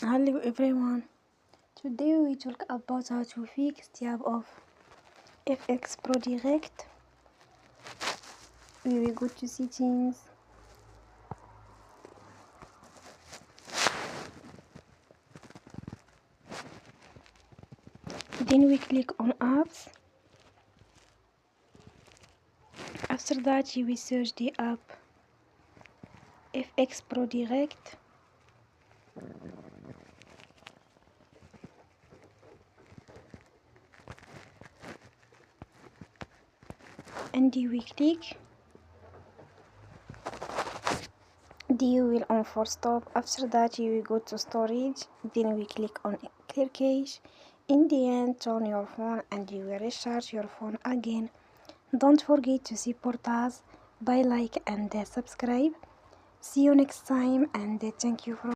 Hello everyone. Today we talk about how to fix the app of FxPro Direct. We will go to settings. Then we click on apps. After that you will search the app FxPro Direct. And you will click. You will on for stop. After that you will go to storage. Then we click on clear cache. In the end, turn your phone and you will recharge your phone again. Don't forget to support us by like and subscribe. See you next time and thank you for